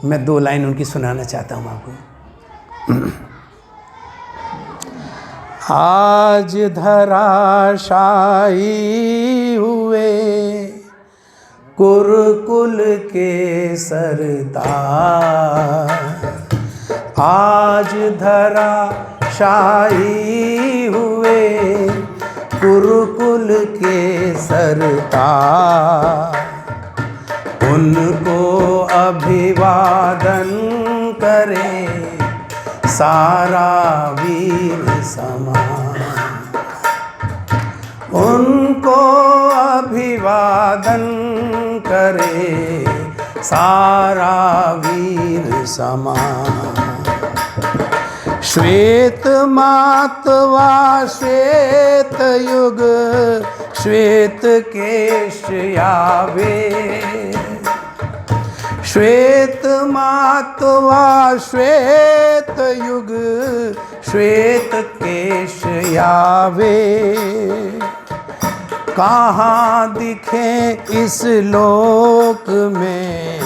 मैं 2 लाइन उनकी सुनाना चाहता हूँ आपको। आज धराशायी हुए कुरुकुल के सरदार, आज धराशायी हुए कुरुकुल के सरदार, उनको अभिवादन करे सारा वीर समाज, उनको अभिवादन करे सारा वीर समाज। श्वेत मातवा श्वेत युग श्वेत केश यावे, श्वेत मातवा श्वेत युग श्वेत केश यावे, कहाँ दिखे इस लोक में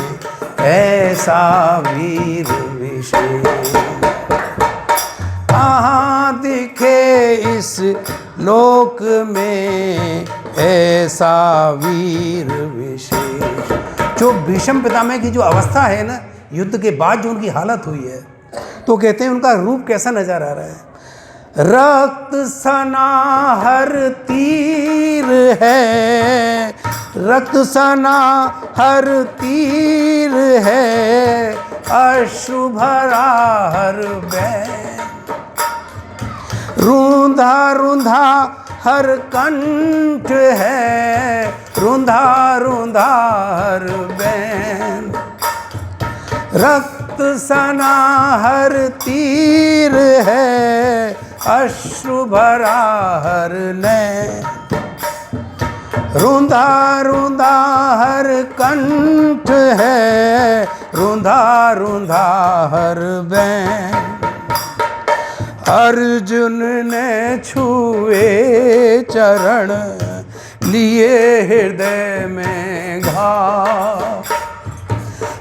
ऐसा वीर विशेष, कहाँ दिखे इस लोक में ऐसा वीर विशेष। जो भीष्म पितामह की जो अवस्था है ना, युद्ध के बाद जो उनकी हालत हुई है, तो कहते हैं उनका रूप कैसा नजर आ रहा है। रक्त सना हर तीर है, रक्त सना हर तीर है, अश्रु भरा हर बैन, रूंधा रूंधा हर कंठ है, रूंधा रूंधा हर बैन, रक्त सना हर तीर है, अश्रु भरा हर नैन, रूंधा रूंधा हर कंठ है, रूंधा रूंधा हर बैन। अर्जुन ने छुए चरण लिए हृदय में घाव,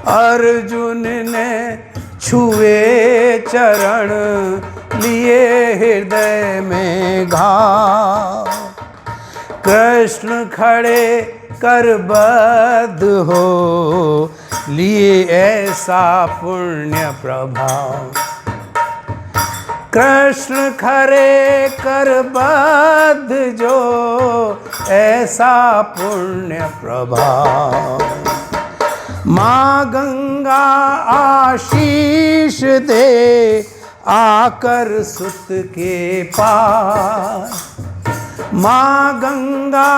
अर्जुन ने छुए चरण लिए हृदय में घाव, कृष्ण खड़े कर बद्ध हो लिए ऐसा पुण्य प्रभाव, कृष्ण खड़े कर बद्ध जो ऐसा पुण्य प्रभाव। माँ गंगा आशीष दे आकर सुत के पास, माँ गंगा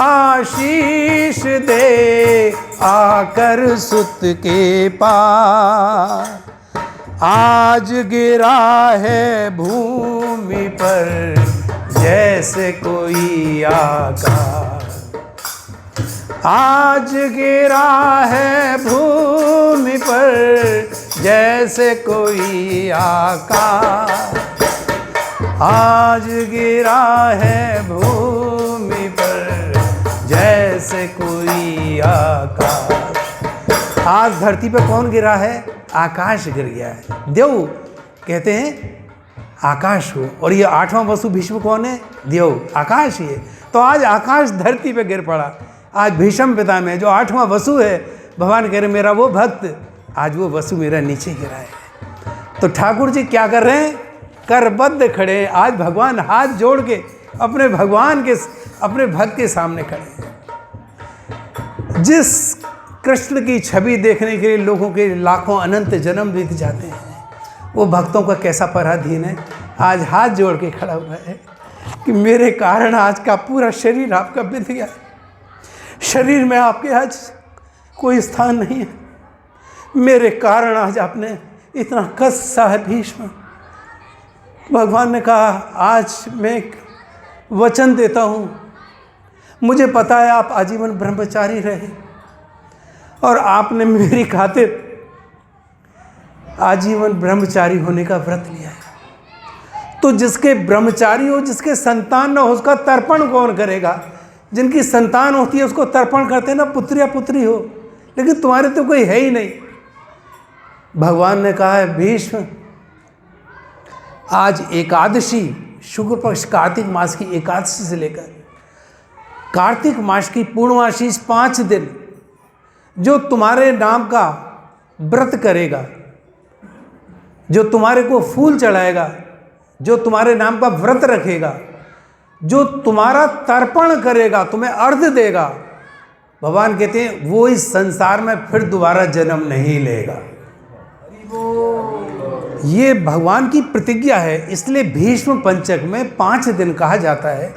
आशीष दे आकर सुत के पास, आज गिरा है भूमि पर जैसे कोई आकाश, आज गिरा है भूमि पर जैसे कोई आकाश, आज गिरा है भूमि पर जैसे कोई आकाश। आज धरती पर कौन गिरा है? आकाश गिर गया है। देव कहते हैं आकाश हो, और ये 8वां वसु भीष्म कौन है? देव, आकाश ही है। तो आज आकाश धरती पे गिर पड़ा। आज भीष्म पितामह जो 8वां वसु है, भगवान कह रहे मेरा वो भक्त, आज वो वसु मेरा नीचे गिरा है। तो ठाकुर जी क्या कर रहे हैं? करबद्ध खड़े हैं। आज भगवान हाथ जोड़ के अपने भगवान के, अपने भक्त के सामने खड़े हैं। जिस कृष्ण की छवि देखने के लिए लोगों के लाखों अनंत जन्म बीत जाते हैं, वो भक्तों का कैसा पराधीन है। आज हाथ जोड़ के खड़ा हुआ है कि मेरे कारण आज का पूरा शरीर आपका बिंध गया, शरीर में आपके आज कोई स्थान नहीं है, मेरे कारण आज आपने इतना कष्ट है भीष्म। भगवान ने कहा आज मैं वचन देता हूँ, मुझे पता है आप आजीवन ब्रह्मचारी रहे और आपने मेरी खातिर आजीवन ब्रह्मचारी होने का व्रत लिया है। तो जिसके ब्रह्मचारी हो, जिसके संतान न हो, उसका तर्पण कौन करेगा? जिनकी संतान होती है उसको तर्पण करते हैं ना, पुत्र या पुत्री हो, लेकिन तुम्हारे तो कोई है ही नहीं। भगवान ने कहा है भीष्म, आज एकादशी, शुक्ल पक्ष कार्तिक मास की एकादशी से लेकर कार्तिक मास की पूर्णमासी 5 दिन जो तुम्हारे नाम का व्रत करेगा, जो तुम्हारे को फूल चढ़ाएगा, जो तुम्हारे नाम का व्रत रखेगा, जो तुम्हारा तर्पण करेगा, तुम्हें अर्घ देगा, भगवान कहते हैं वो इस संसार में फिर दोबारा जन्म नहीं लेगा। ये भगवान की प्रतिज्ञा है। इसलिए भीष्म पंचक में 5 दिन कहा जाता है।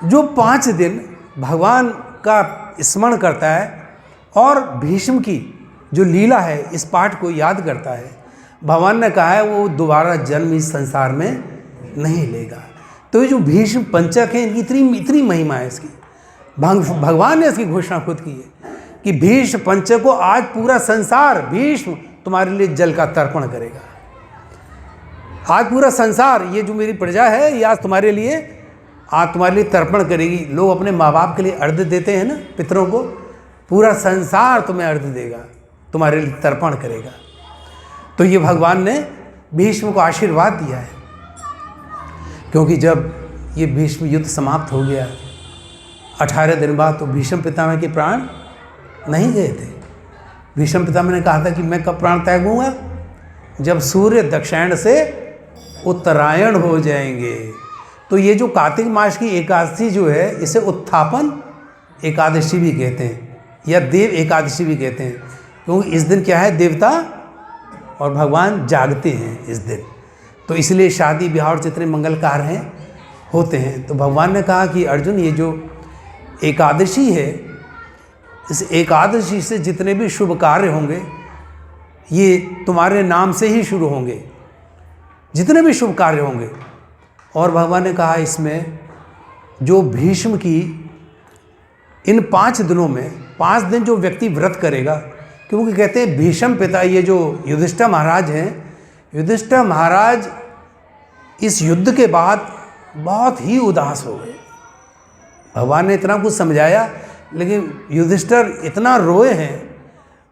जो 5 दिन भगवान का स्मरण करता है और भीष्म की जो लीला है इस पाठ को याद करता है, भगवान ने कहा है वो दोबारा जन्म इस संसार में नहीं लेगा। तो ये जो भीष्म पंचक है इनकी इतनी महिमा है इसकी। भगवान ने इसकी घोषणा खुद की है कि भीष्म पंचक को आज पूरा संसार भीष्म तुम्हारे लिए जल का तर्पण करेगा। आज पूरा संसार, ये जो मेरी प्रजा है ये आज तुम्हारे लिए तर्पण करेगी। लोग अपने माँ बाप के लिए अर्घ देते हैं ना, पितरों को, पूरा संसार तुम्हें अर्घ देगा, तुम्हारे लिए तर्पण करेगा। तो ये भगवान ने भीष्म को आशीर्वाद दिया है, क्योंकि जब ये भीष्म युद्ध समाप्त हो गया 18 दिन बाद, तो भीष्म पितामह के प्राण नहीं गए थे। भीष्म पितामह ने कहा था कि मैं कब प्राण त्यागूंगा, जब सूर्य दक्षिण से उत्तरायण हो जाएंगे। तो ये जो कार्तिक मास की एकादशी जो है इसे उत्थापन एकादशी भी कहते हैं या देव एकादशी भी कहते हैं, क्योंकि इस दिन क्या है, देवता और भगवान जागते हैं इस दिन। तो इसलिए शादी ब्याह और जितने मंगल कार्य हैं होते हैं। तो भगवान ने कहा कि अर्जुन, ये जो एकादशी है, इस एकादशी से जितने भी शुभ कार्य होंगे ये तुम्हारे नाम से ही शुरू होंगे, जितने भी शुभ कार्य होंगे। और भगवान ने कहा इसमें जो भीष्म की इन 5 दिनों में 5 दिन जो व्यक्ति व्रत करेगा, क्योंकि कहते हैं भीष्म पिता, ये जो युधिष्ठिर महाराज हैं, युधिष्ठिर महाराज इस युद्ध के बाद बहुत ही उदास हो गए। भगवान ने इतना कुछ समझाया लेकिन युधिष्ठिर इतना रोए हैं,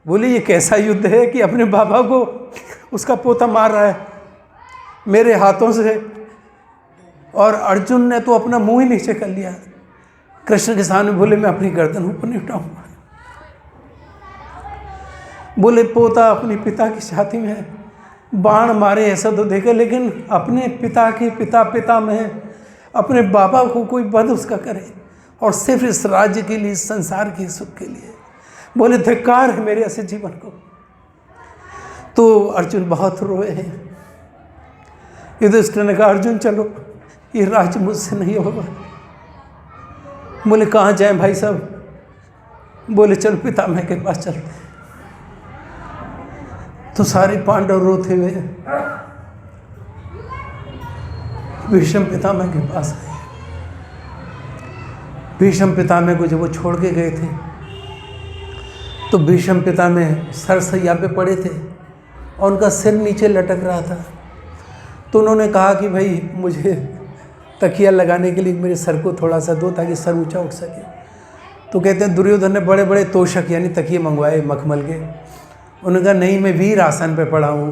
बोले ये कैसा युद्ध है कि अपने बाबा को उसका पोता मार रहा है मेरे हाथों से, और अर्जुन ने तो अपना मुंह ही नीचे कर लिया। कृष्ण के सामने बोले मैं अपनी गर्दन ऊपर नहीं उठाऊंगा। बोले पोता अपने पिता की छाती में बाण मारे ऐसा तो देखे, लेकिन अपने पिता के पिता में अपने बाबा को कोई वध उसका करे, और सिर्फ इस राज्य के लिए, इस संसार के सुख के लिए। बोले धिक्कार है मेरे ऐसे जीवन को। तो अर्जुन बहुत रोए हैं। युधिष्ठिर ने कहा अर्जुन चलो, ये राज्य मुझसे नहीं होगा। बोले कहाँ जाएं भाई साहब? बोले चलो पितामह के पास चलते। तो सारे पांडव रोते हुए भीष्म पितामह के पास आए। भीष्म पितामह को जब वो छोड़ के गए थे तो भीष्म पितामह सरसैया पे पड़े थे और उनका सिर नीचे लटक रहा था। तो उन्होंने कहा कि भाई मुझे तकिया लगाने के लिए मेरे सर को थोड़ा सा दो ताकि सर ऊंचा उठ सके। तो कहते हैं दुर्योधन ने बड़े बड़े तोशक यानी तकिए मंगवाए मखमल के। उन्होंने कहा नहीं, मैं वीर आसन पे पड़ा हूँ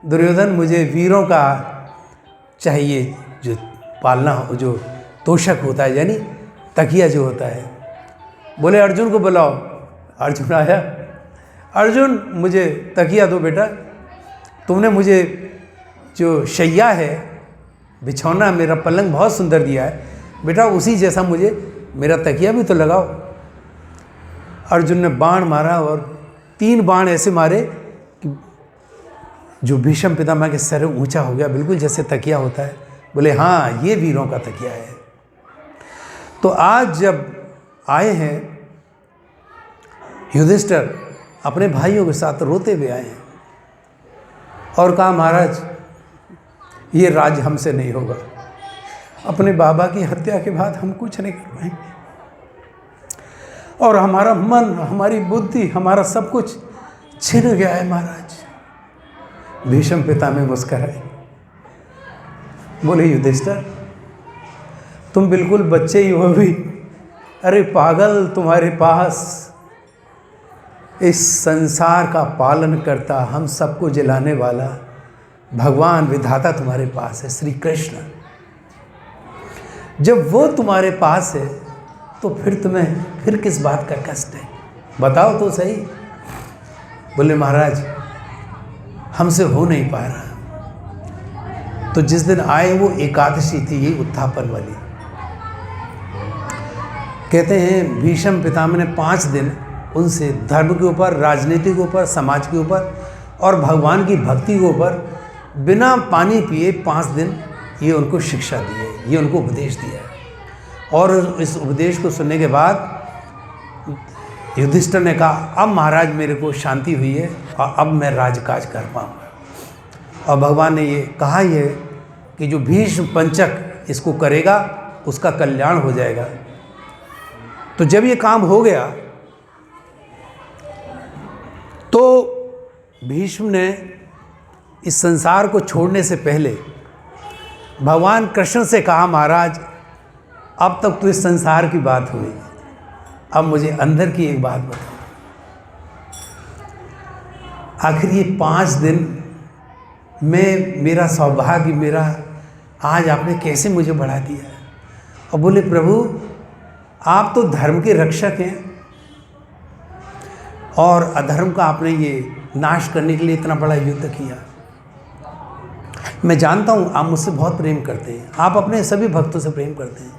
दुर्योधन, मुझे वीरों का चाहिए जो पालना हो, जो तोशक होता है यानी तकिया जो होता है। बोले अर्जुन को बुलाओ। अर्जुन आया। अर्जुन मुझे तकिया दो बेटा, तुमने मुझे जो शैया है, बिछौना, मेरा पलंग बहुत सुंदर दिया है बेटा, उसी जैसा मुझे मेरा तकिया भी तो लगाओ। अर्जुन ने बाण मारा और 3 बाण ऐसे मारे कि जो भीष्म पितामह के सर ऊंचा हो गया, बिल्कुल जैसे तकिया होता है। बोले हाँ, ये वीरों का तकिया है। तो आज जब आए हैं युधिष्ठिर अपने भाइयों के साथ रोते हुए आए हैं और कहा महाराज ये राज्य हमसे नहीं होगा, अपने बाबा की हत्या के बाद हम कुछ नहीं कर पाएंगे, और हमारा मन, हमारी बुद्धि, हमारा सब कुछ छिन गया है महाराज। भीष्म पितामह मुस्कुराए। बोले युधिष्ठिर तुम बिल्कुल बच्चे ही हो अभी। अरे पागल, तुम्हारे पास इस संसार का पालन करता, हम सबको जलाने वाला भगवान विधाता तुम्हारे पास है, श्री कृष्ण। जब वो तुम्हारे पास है तो फिर तुम्हें फिर किस बात का कष्ट है, बताओ तो सही। बोले महाराज हमसे हो नहीं पा रहा। तो जिस दिन आए वो एकादशी थी, ये उत्थापन वाली। कहते हैं भीष्म पितामह ने 5 दिन उनसे धर्म के ऊपर, राजनीति के ऊपर, समाज के ऊपर और भगवान की भक्ति के ऊपर बिना पानी पिए 5 दिन ये उनको शिक्षा दी है, ये उनको उपदेश दिया है। और इस उपदेश को सुनने के बाद युधिष्ठिर ने कहा अब महाराज मेरे को शांति हुई है और अब मैं राजकाज कर पाऊँगा। और भगवान ने ये कहा ही है कि जो भीष्म पंचक इसको करेगा उसका कल्याण हो जाएगा। तो जब ये काम हो गया तो भीष्म ने इस संसार को छोड़ने से पहले भगवान कृष्ण से कहा महाराज अब तक तो इस संसार की बात हुई, अब मुझे अंदर की एक बात बताओ। आखिर ये 5 दिन में मेरा सौभाग्य, मेरा आज आपने कैसे मुझे बढ़ा दिया। और बोले प्रभु आप तो धर्म के रक्षक हैं और अधर्म का आपने ये नाश करने के लिए इतना बड़ा युद्ध किया। मैं जानता हूँ आप मुझसे बहुत प्रेम करते हैं, आप अपने सभी भक्तों से प्रेम करते हैं,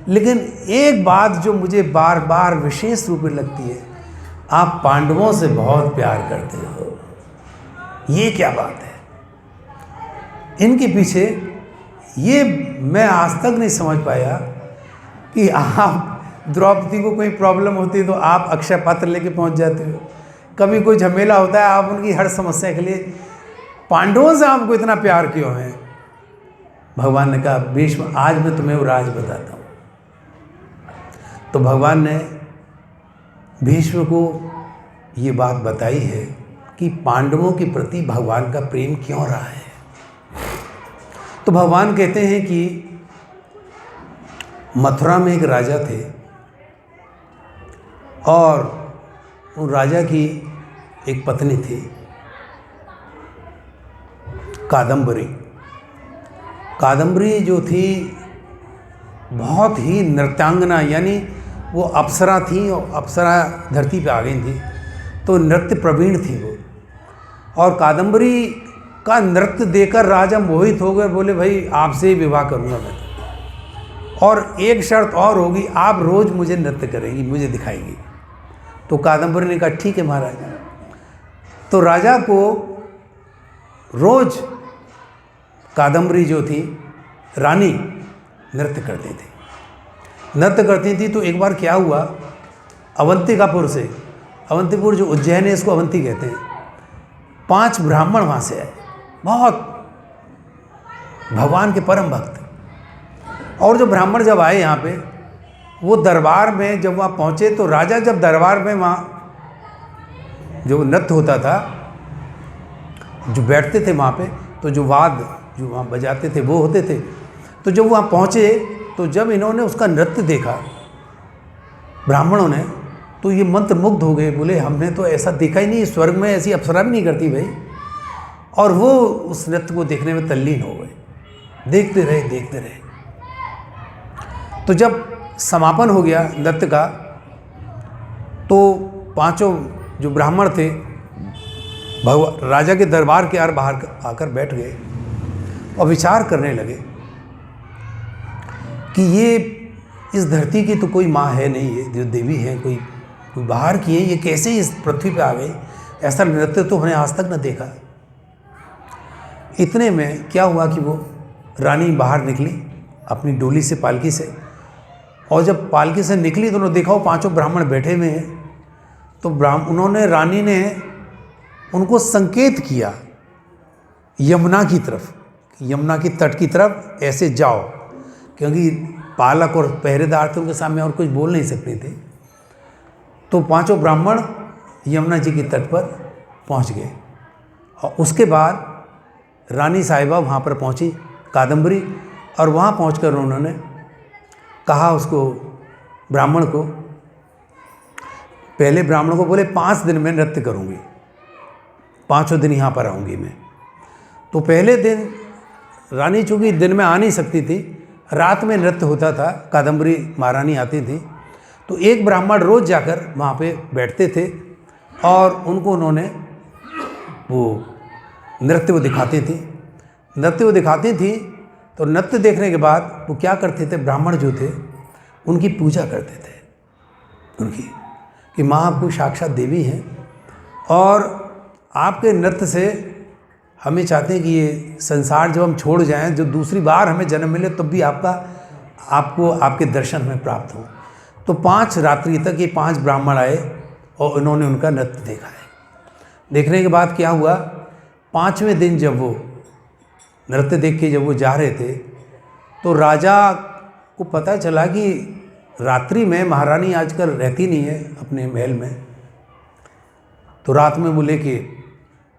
लेकिन एक बात जो मुझे बार बार विशेष रूप में लगती है, आप पांडवों से बहुत प्यार करते हो। ये क्या बात है? इनके पीछे ये मैं आज तक नहीं समझ पाया कि आप द्रौपदी को कोई प्रॉब्लम होती है तो आप अक्षय पात्र लेके पहुंच जाते हो, कभी कोई झमेला होता है आप उनकी हर समस्या के लिए, पांडवों से आपको इतना प्यार क्यों है? भगवान ने कहा भीष्म आज मैं तुम्हें वो राज बताता हूँ। तो भगवान ने भीष्म को ये बात बताई है कि पांडवों के प्रति भगवान का प्रेम क्यों रहा है। तो भगवान कहते हैं कि मथुरा में एक राजा थे और उन राजा की एक पत्नी थी कादम्बरी। कादम्बरी जो थी बहुत ही नृत्यांगना, यानी वो अप्सरा थी और अप्सरा धरती पे आ गई थी, तो नृत्य प्रवीण थी वो। और कादम्बरी का नृत्य देखकर राजा मोहित हो गए, बोले भाई आपसे ही विवाह करूँगा मैं तो, और एक शर्त और होगी आप रोज़ मुझे नृत्य करेंगी, मुझे दिखाएगी। तो कादम्बरी ने कहा ठीक है महाराज। तो राजा को रोज़ कादम्बरी जो थी रानी नृत्य करती थी। तो एक बार क्या हुआ, अवंतिकापुर से, अवंतीपुर जो उज्जैन है इसको अवंती कहते हैं, 5 ब्राह्मण वहाँ से आए, बहुत भगवान के परम भक्त। और जो ब्राह्मण जब आए यहाँ पे, वो दरबार में जब वहाँ पहुँचे तो राजा जब दरबार में वहाँ जो नृत्य होता था, जो बैठते थे वहाँ पे, तो जो वाद्य जो वहाँ बजाते थे वो होते थे। तो जब वहाँ पहुँचे तो जब इन्होंने उसका नृत्य देखा ब्राह्मणों ने, तो ये मंत्र मुग्ध हो गए, बोले हमने तो ऐसा देखा ही नहीं, स्वर्ग में ऐसी अप्सरा भी नहीं करती भाई। और वो उस नृत्य को देखने में तल्लीन हो गए, देखते रहे। तो जब समापन हो गया नृत्य का, तो 5 जो ब्राह्मण थे भगवान राजा के दरबार के बाहर आकर बैठ गए और विचार करने लगे कि ये इस धरती की तो कोई माँ है नहीं, ये जो देवी है कोई बाहर की है, ये कैसे इस पृथ्वी पे आ गई, ऐसा नृत्य तो हमने आज तक न देखा। इतने में क्या हुआ कि वो रानी बाहर निकली अपनी डोली से, पालकी से, और जब पालकी से निकली तो उन्होंने देखा वो 5 ब्राह्मण बैठे हुए हैं। तो उन्होंने, रानी ने उनको संकेत किया यमुना की तरफ, यमुना की तट की तरफ ऐसे जाओ, क्योंकि पालक और पहरेदार थे, उनके सामने और कुछ बोल नहीं सकते थे। तो 5 ब्राह्मण यमुना जी की तट पर पहुंच गए और उसके बाद रानी साहिबा वहाँ पर पहुँची कादम्बरी, और वहाँ पहुंचकर उन्होंने कहा उसको ब्राह्मण को पहले ब्राह्मण को बोले 5 दिन में नृत्य करूँगी, 5वें दिन यहाँ पर आऊँगी मैं। तो पहले दिन रानी चूँकि दिन में आ नहीं सकती थी, रात में नृत्य होता था, कादम्बरी महारानी आती थी, तो एक ब्राह्मण रोज़ जाकर वहाँ पे बैठते थे और उनको उन्होंने वो नृत्य वो दिखाती थी। तो नृत्य देखने के बाद वो क्या करते थे, ब्राह्मण जो थे उनकी पूजा करते थे, उनकी कि माँ आपको साक्षात देवी हैं और आपके नृत्य से हमें चाहते हैं कि ये संसार जब हम छोड़ जाएं, जो दूसरी बार हमें जन्म मिले तब भी आपको आपके दर्शन हमें प्राप्त हो। तो 5 रात्रि तक ये 5 ब्राह्मण आए और उन्होंने उनका नृत्य देखा है। देखने के बाद क्या हुआ, 5वें दिन जब वो नृत्य देख के जब वो जा रहे थे तो राजा को पता चला कि रात्रि में महारानी आजकल रहती नहीं है अपने महल में। तो रात में वो लेके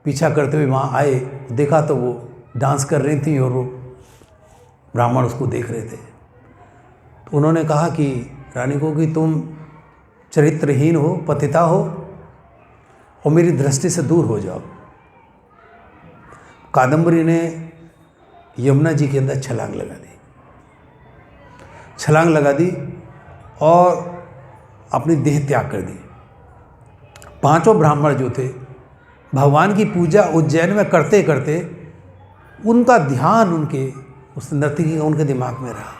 पीछा करते हुए वहाँ आए, देखा तो वो डांस कर रही थी और वो ब्राह्मण उसको देख रहे थे। तो उन्होंने कहा कि रानी को कि तुम चरित्रहीन हो, पतिता हो और मेरी दृष्टि से दूर हो जाओ। कादम्बरी ने यमुना जी के अंदर छलांग लगा दी और अपनी देह त्याग कर दी। 5 ब्राह्मण जो थे भगवान की पूजा उज्जैन में करते करते उनका ध्यान उनके उस नर्तकी का उनके दिमाग में रहा।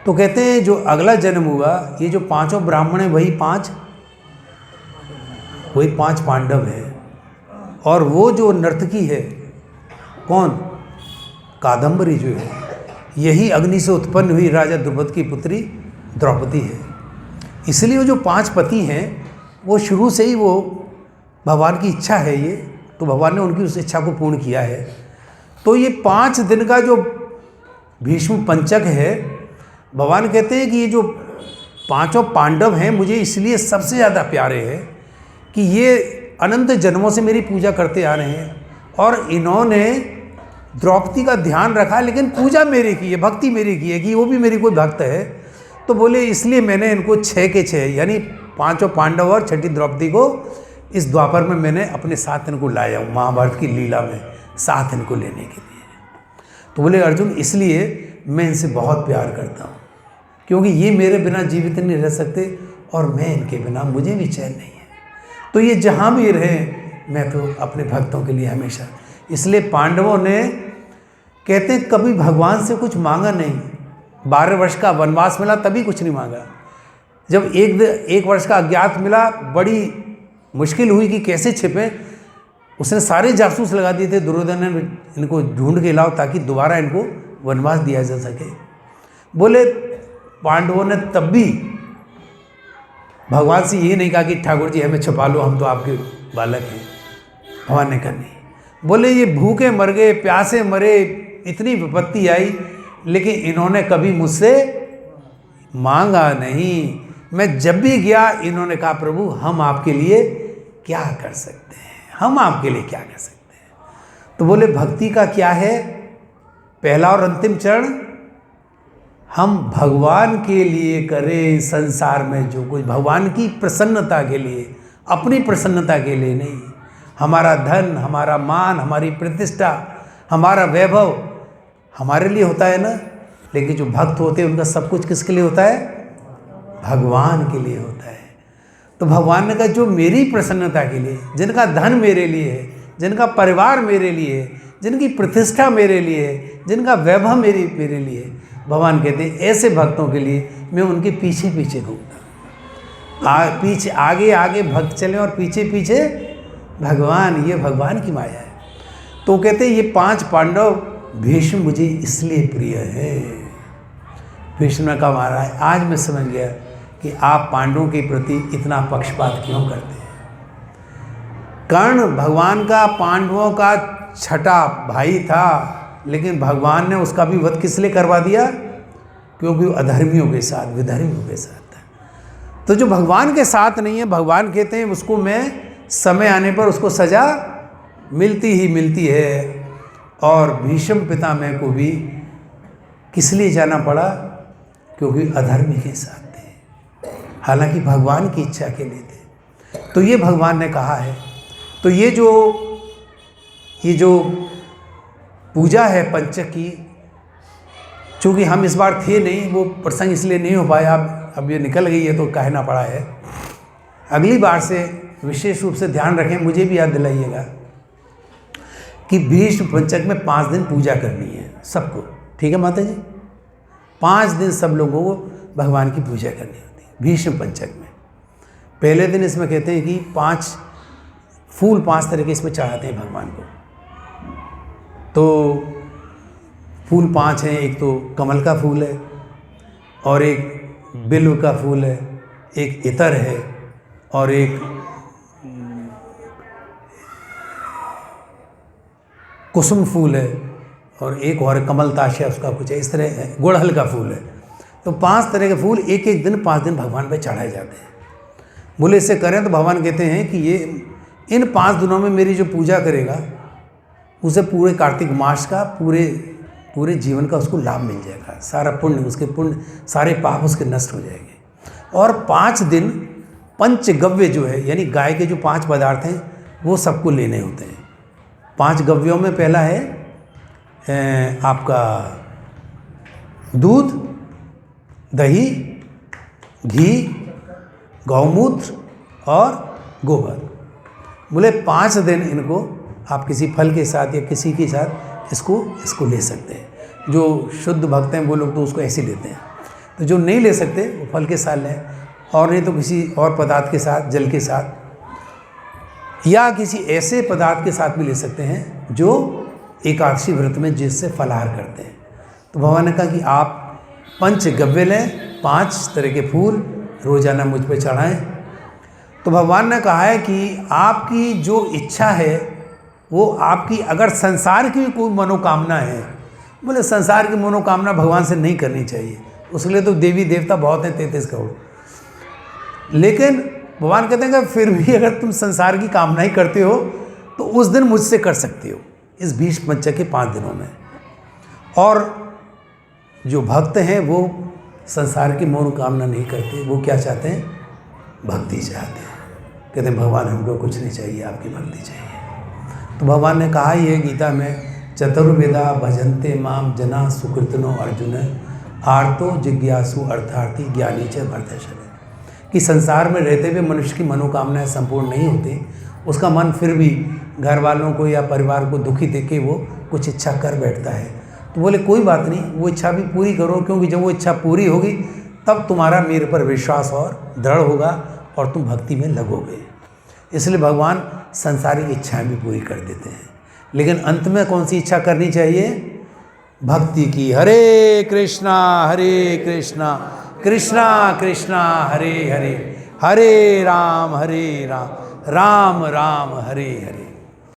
तो कहते हैं जो अगला जन्म हुआ, ये जो 5 ब्राह्मण हैं वही 5 पांडव हैं और वो जो नर्तकी है कौन, कादम्बरी जो है, यही अग्नि से उत्पन्न हुई राजा द्रुपद की पुत्री द्रौपदी है। इसलिए वो जो 5 पति हैं वो शुरू से ही वो भगवान की इच्छा है ये, तो भगवान ने उनकी उस इच्छा को पूर्ण किया है। तो ये 5 दिन का जो भीष्म पंचक है, भगवान कहते हैं कि ये जो 5 पांडव हैं मुझे इसलिए सबसे ज़्यादा प्यारे हैं कि ये अनंत जन्मों से मेरी पूजा करते आ रहे हैं और इन्होंने द्रौपदी का ध्यान रखा, लेकिन पूजा मेरी की है, भक्ति मेरी की है कि वो भी मेरी कोई भक्त है। तो बोले इसलिए मैंने इनको 6 के 6 यानी 5 पांडव और 6ठी द्रौपदी को इस द्वापर में मैंने अपने साथ इनको लाया हूँ, महाभारत की लीला में साथ इनको लेने के लिए। तो बोले अर्जुन इसलिए मैं इनसे बहुत प्यार करता हूँ क्योंकि ये मेरे बिना जीवित नहीं रह सकते और मैं इनके बिना मुझे भी चैन नहीं है। तो ये जहाँ भी रहें मैं तो अपने भक्तों के लिए हमेशा, इसलिए पांडवों ने कहते हैं कभी भगवान से कुछ मांगा नहीं। 12 वर्ष का वनवास मिला तभी कुछ नहीं मांगा। जब 1 वर्ष का अज्ञात मिला बड़ी मुश्किल हुई कि कैसे छिपे, उसने सारे जासूस लगा दिए थे, दुर्योधन ने इनको ढूंढ के लाओ ताकि दोबारा इनको वनवास दिया जा सके। बोले पांडवों ने तब भी भगवान से ये नहीं कहा कि ठाकुर जी हमें छुपा लो, हम तो आपके बालक हैं। भगवान ने कहा नहीं। बोले ये भूखे मर गए, प्यासे मरे, इतनी विपत्ति आई, लेकिन इन्होंने कभी मुझसे मांगा नहीं। मैं जब भी गया इन्होंने कहा प्रभु हम आपके लिए क्या कर सकते हैं, हम आपके लिए क्या कर सकते हैं। तो बोले भक्ति का क्या है, पहला और अंतिम चरण हम भगवान के लिए करें संसार में जो कुछ, भगवान की प्रसन्नता के लिए, अपनी प्रसन्नता के लिए नहीं। हमारा धन, हमारा मान, हमारी प्रतिष्ठा, हमारा वैभव हमारे लिए होता है ना, लेकिन जो भक्त होते हैं उनका सब कुछ किसके लिए होता है, भगवान के लिए होता है। तो भगवान ने कहा जो मेरी प्रसन्नता के लिए, जिनका धन मेरे लिए है, जिनका परिवार मेरे लिए है, जिनकी प्रतिष्ठा मेरे लिए है, जिनका वैभव मेरे लिए है, भगवान कहते हैं ऐसे भक्तों के लिए मैं उनके पीछे पीछे घूमता। पीछे आगे आगे भक्त चले और पीछे पीछे भगवान, ये भगवान की माया है। तो कहते हैं ये 5 पांडव भीष्म मुझे इसलिए प्रिय है। भीष्म ने कहा महाराज आज मैं समझ गया कि आप पांडवों के प्रति इतना पक्षपात क्यों करते हैं। कर्ण भगवान का पांडवों का छठा भाई था, लेकिन भगवान ने उसका भी वध किस लिए करवा दिया, क्योंकि वो अधर्मियों के साथ, विधर्मियों के साथ था। तो जो भगवान के साथ नहीं है, भगवान कहते हैं उसको मैं समय आने पर उसको सजा मिलती ही मिलती है। और भीष्म पितामह को भी किस लिए जाना पड़ा, क्योंकि अधर्मी के साथ थे। हालांकि भगवान की इच्छा के लिए थे। तो ये भगवान ने कहा है। तो ये जो पूजा है पंचक की, चूँकि हम इस बार थे नहीं, वो प्रसंग इसलिए नहीं हो पाया, अब ये निकल गई है तो कहना पड़ा है। अगली बार से विशेष रूप से ध्यान रखें, मुझे भी याद दिलाइएगा कि भीष्म पंचक में 5 दिन पूजा करनी है सबको। ठीक है माता जी, 5 दिन सब लोगों को भगवान की पूजा करनी होती है भीष्म पंचक में। पहले दिन इसमें कहते हैं कि 5 फूल 5 तरह के इसमें चढ़ाते हैं भगवान को। तो फूल 5 हैं, एक तो कमल का फूल है, और एक बिल्व का फूल है, एक इतर है, और एक कुसुम फूल है, और एक और कमलताश है, उसका कुछ है, इस तरह गुड़हल का फूल है। तो 5 तरह के फूल एक एक दिन 5 दिन भगवान पे चढ़ाए जाते हैं। बोले इससे करें तो भगवान कहते हैं कि ये इन 5 दिनों में मेरी जो पूजा करेगा उसे पूरे कार्तिक मास का पूरे जीवन का उसको लाभ मिल जाएगा। सारा पुण्य, उसके पुण्य सारे पाप उसके नष्ट हो जाएंगे। और 5 दिन पंचगव्य जो है, यानी गाय के जो 5 पदार्थ हैं वो सबको लेने होते हैं। 5 गव्यों में पहला है आपका दूध, दही, घी, गौमूत्र और गोबर। बोले 5 दिन इनको आप किसी फल के साथ या किसी के साथ इसको ले सकते हैं। जो शुद्ध भक्त हैं वो लोग तो उसको ऐसे लेते हैं, तो जो नहीं ले सकते वो फल के साथ लें, और नहीं तो किसी और पदार्थ के साथ, जल के साथ, या किसी ऐसे पदार्थ के साथ भी ले सकते हैं जो एकादशी व्रत में जिससे फलाहार करते हैं। तो भगवान ने कहा कि आप पंचगव्य लें, 5 तरह के फूल रोजाना मुझ पर चढ़ाएं। तो भगवान ने कहा है कि आपकी जो इच्छा है वो आपकी, अगर संसार की कोई मनोकामना है, बोले संसार की मनोकामना भगवान से नहीं करनी चाहिए, उसके लिए तो देवी देवता बहुत हैं 33 करोड़। लेकिन भगवान कहते हैं कि फिर भी अगर तुम संसार की कामना ही करते हो तो उस दिन मुझसे कर सकते हो, इस भीष्म पंचक के 5 दिनों में। और जो भक्त हैं वो संसार की मनोकामना नहीं करते, वो क्या चाहते हैं? भक्ति चाहते हैं। कहते हैं भगवान हमको कुछ नहीं चाहिए, आपकी भक्ति चाहिए। तो भगवान ने कहा ही है गीता में, चतुर्वेदा भजन्ते माम जना सुकृतनो अर्जुन आर्तो जिज्ञासु अर्थार्थी ज्ञानी च भरतर्षभ, कि संसार में रहते हुए मनुष्य की मनोकामनाएं संपूर्ण नहीं होती, उसका मन फिर भी घर वालों को या परिवार को दुखी देख के वो कुछ इच्छा कर बैठता है। तो बोले कोई बात नहीं, वो इच्छा भी पूरी करो, क्योंकि जब वो इच्छा पूरी होगी तब तुम्हारा मेरे पर विश्वास और दृढ़ होगा और तुम भक्ति में लगोगे। इसलिए भगवान संसारिक इच्छाएं भी पूरी कर देते हैं, लेकिन अंत में कौन सी इच्छा करनी चाहिए? भक्ति की। हरे कृष्णा कृष्णा कृष्णा हरे हरे, हरे राम राम राम राम हरे हरे।